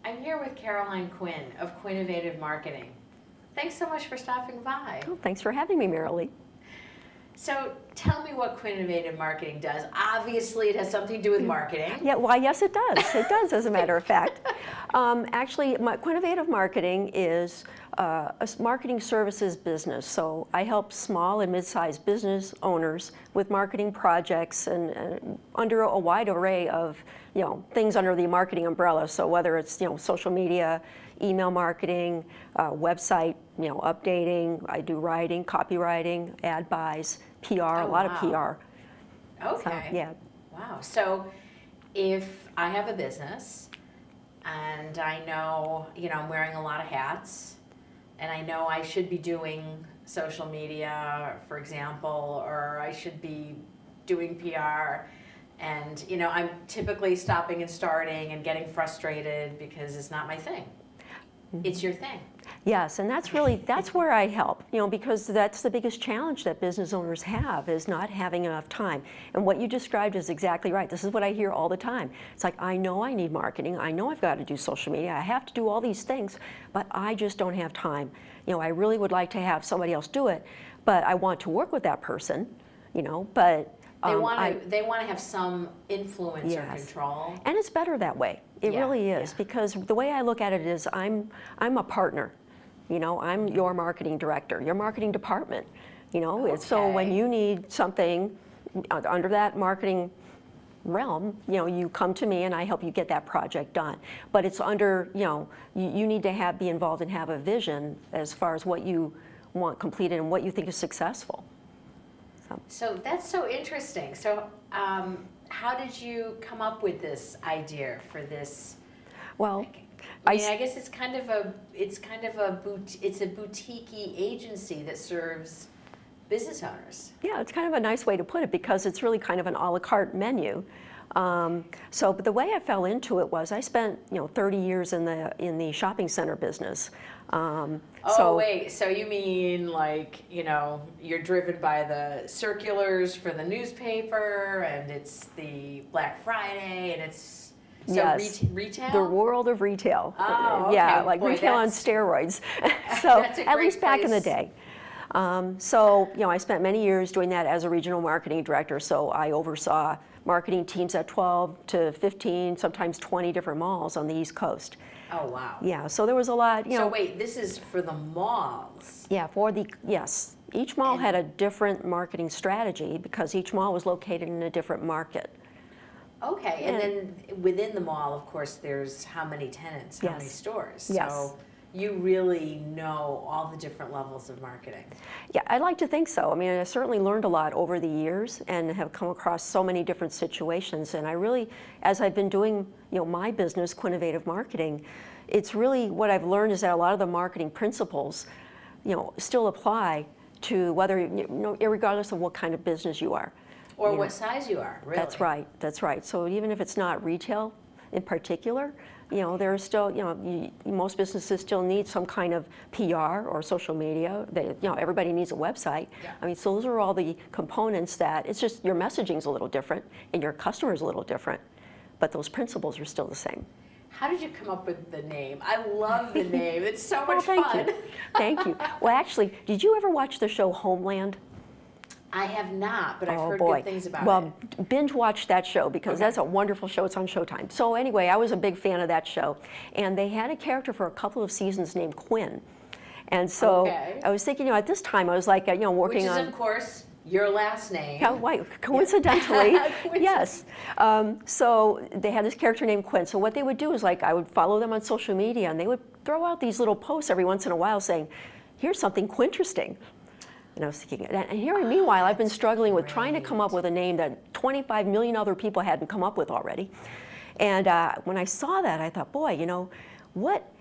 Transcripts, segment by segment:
I'm here with Caroline Quinn of Quinnovative Marketing. Thanks so much for stopping by. Oh, thanks for having me, Marilee. So tell me what Quinnovative Marketing does. Obviously, it has something to do with marketing. Yeah, why, yes, it does. It does, as a matter of fact. Actually, Quinnovative Marketing is a marketing services business. So I help small and mid-sized business owners with marketing projects and under a wide array of things under the marketing umbrella. So whether it's social media, email marketing, website updating, I do writing, copywriting, ad buys, PR, a lot of PR. Okay. So, yeah. Wow. So if I have a business and I know, I'm wearing a lot of hats and I know I should be doing social media, for example, or I should be doing PR, and I'm typically stopping and starting and getting frustrated because it's not my thing. It's your thing. Yes, and that's where I help, because that's the biggest challenge that business owners have, is not having enough time. And what you described is exactly right. This is what I hear all the time. It's like, I know I need marketing, I know I've got to do social media, I have to do all these things, but I just don't have time. I really would like to have somebody else do it, but I want to work with that person, but they want to have some influence or control. And it's better that way. It really is, because the way I look at it is I'm a partner. I'm your marketing director, your marketing department. So when you need something under that marketing realm, you come to me and I help you get that project done. But it's under, you need to be involved and have a vision as far as what you want completed and what you think is successful. So that's so interesting. So how did you come up with this idea for this? Well, I guess it's kind of a boutique-y agency that serves business owners. Yeah, it's kind of a nice way to put it, because it's really kind of an a la carte menu. But the way I fell into it was I spent 30 years in the shopping center business. Wait, so you mean like, you're driven by the circulars for the newspaper, and it's the Black Friday, and it's retail? The world of retail. Oh, okay. Yeah, like retail on steroids. So at least back in the day. I spent many years doing that as a regional marketing director. So I oversaw marketing teams at 12 to 15, sometimes 20 different malls on the East Coast. Oh, wow. Yeah, so there was a lot, So wait, this is for the malls? Yeah, yes. Each mall had a different marketing strategy because each mall was located in a different market. Okay, and then within the mall, of course, there's how many tenants, how many stores. Yes. So you really know all the different levels of marketing. Yeah, I like to think so. I mean, I certainly learned a lot over the years and have come across so many different situations. And I really, as I've been doing, my business, Quinnovative Marketing, it's really what I've learned is that a lot of the marketing principles, still apply to whether, regardless of what kind of business you are. Or what size you are, really. That's right, that's right. So even if it's not retail in particular, there are still, most businesses still need some kind of PR or social media. Everybody needs a website. Yeah. I mean, so those are all the components that, it's just your messaging's a little different and your customer's a little different, but those principles are still the same. How did you come up with the name? I love the name. It's so much fun. Thank you. Thank you. Well, actually, did you ever watch the show Homeland? I have not, but I've heard good things about it. Well, binge watch that show, because that's a wonderful show. It's on Showtime. So anyway, I was a big fan of that show. And they had a character for a couple of seasons named Quinn. And so I was thinking, at this time, I was like, working on... Which is, of course, your last name. Coincidentally, yes. So they had this character named Quinn. So what they would do is, I would follow them on social media, and they would throw out these little posts every once in a while saying, here's something Quinteresting. And I was thinking, and here, meanwhile, I've been struggling with trying to come up with a name that 25 million other people hadn't come up with already. And when I saw that, I thought, boy, what,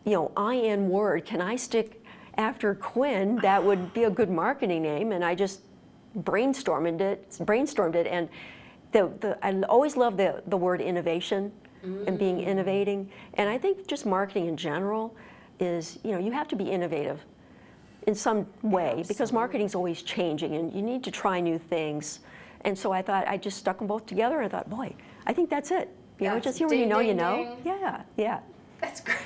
IN word can I stick after Quinn that would be a good marketing name? And I just brainstormed it, and I always love the word innovation and being innovating. And I think just marketing in general is, you have to be innovative in some way, because marketing's always changing and you need to try new things. And so I thought, I just stuck them both together and I thought, boy, I think that's it. Just here when you know. Yeah, yeah. That's great.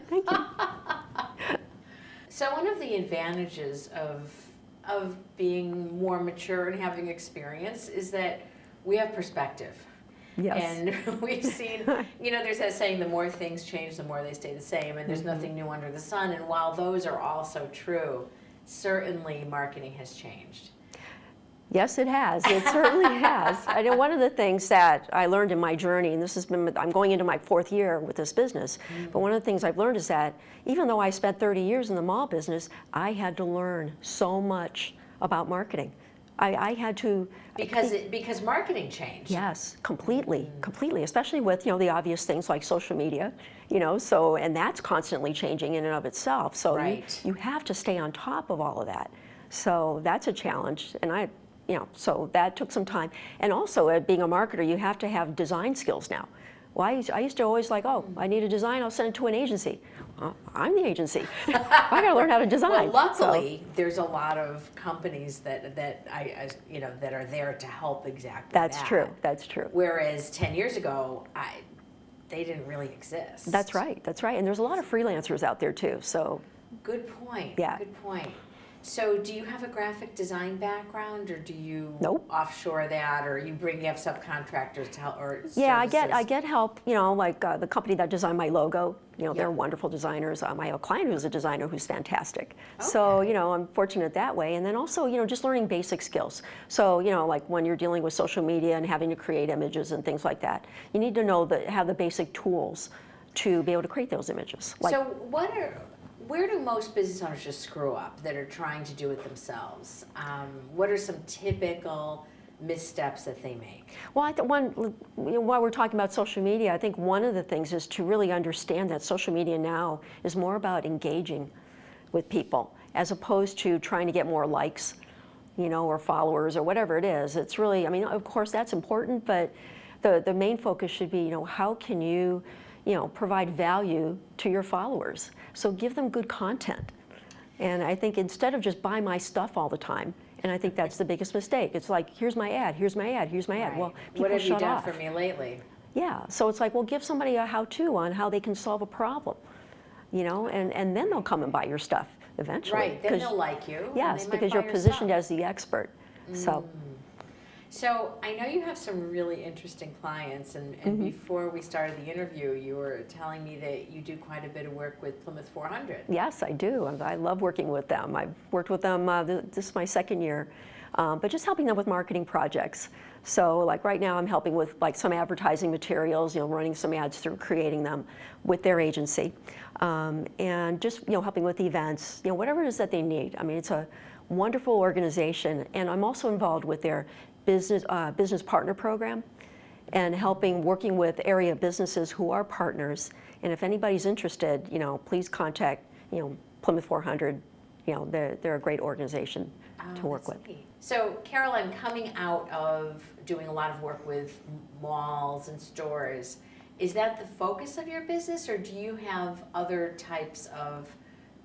Thank you. So one of the advantages of being more mature and having experience is that we have perspective. Yes. And we've seen, there's that saying, the more things change, the more they stay the same, and there's nothing new under the sun. And while those are also true, certainly marketing has changed. Yes, it has. It certainly has. I know one of the things that I learned in my journey, and this has been, I'm going into my 4th year with this business, but one of the things I've learned is that even though I spent 30 years in the mall business, I had to learn so much about marketing. I had to... Because marketing changed. Yes, completely, completely, especially with, the obvious things like social media, so, and that's constantly changing in and of itself. So right. you have to stay on top of all of that. So that's a challenge, and so that took some time. And also, being a marketer, you have to have design skills now. Well, I used to always like, oh, I need a design, I'll send it to an agency. I'm the agency. I got to learn how to design. Well, luckily, there's a lot of companies that are there to help exactly that. That's true. That's true. Whereas 10 years ago, they didn't really exist. That's right. That's right. And there's a lot of freelancers out there too. So. Good point. Yeah. Good point. So do you have a graphic design background, or do you Nope. offshore that, or you have subcontractors to help, or Yeah, services? I get help, like the company that designed my logo, Yeah. they're wonderful designers. I have a client who's a designer who's fantastic. Okay. So, I'm fortunate that way. And then also, just learning basic skills. So, like when you're dealing with social media and having to create images and things like that, you need to have the basic tools to be able to create those images. Like, so where do most business owners just screw up that are trying to do it themselves? What are some typical missteps that they make? Well, while we're talking about social media, I think one of the things is to really understand that social media now is more about engaging with people as opposed to trying to get more likes, or followers or whatever it is. It's really, of course that's important, but the main focus should be, how can you provide value to your followers. So give them good content. And I think instead of just buy my stuff all the time, and I think that's the biggest mistake. It's like, here's my ad, here's my ad, here's my ad. Right. Well, people what have shut you done off. for me lately? Yeah, so it's like, well, give somebody a how-to on how they can solve a problem, and then they'll come and buy your stuff eventually. Right, then they'll like you. Yes, and they might because buy you're your positioned stuff. as the expert. So I know you have some really interesting clients, and before we started the interview, you were telling me that you do quite a bit of work with Plymouth 400. Yes, I do. I love working with them. I've worked with them, this is my 2nd year, but just helping them with marketing projects. So like right now I'm helping with like some advertising materials, running some ads through creating them with their agency, and just helping with events, whatever it is that they need. It's a wonderful organization, and I'm also involved with their business partner program, and working with area businesses who are partners. And if anybody's interested, please contact Plymouth 400. They're a great organization to work with. Neat. So Caroline, coming out of doing a lot of work with malls and stores, is that the focus of your business, or do you have other types of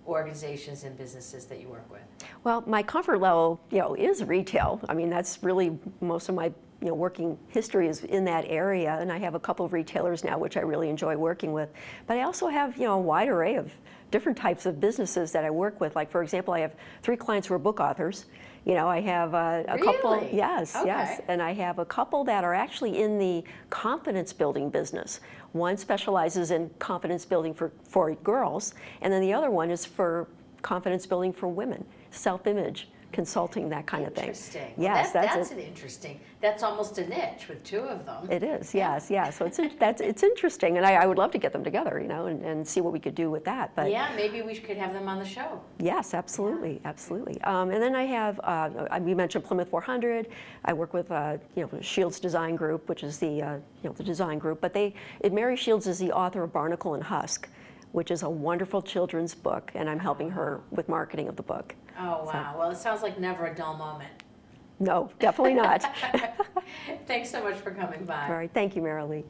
organizations and businesses that you work with? Well, my comfort level, is retail. That's really most of my, working history is in that area, and I have a couple of retailers now, which I really enjoy working with. But I also have, a wide array of different types of businesses that I work with. Like, for example, I have 3 clients who are book authors. I have a couple, yes, okay. yes, and I have a couple that are actually in the confidence building business. One specializes in confidence building for girls, and then the other one is for confidence building for women, self-image, consulting, that kind of thing. Interesting. Yes, well, that's an interesting. That's almost a niche with 2 of them. It is, yes, yeah. So it's interesting, and I would love to get them together, and see what we could do with that. But yeah, maybe we could have them on the show. Yes, absolutely, absolutely. And then I have, we mentioned Plymouth 400. I work with, Shields Design Group, which is the, the design group. But Mary Shields is the author of Barnacle and Husk, which is a wonderful children's book, and I'm helping her with marketing of the book. Oh, wow. Well, it sounds like never a dull moment. No, definitely not. Thanks so much for coming by. All right, thank you, Marilee.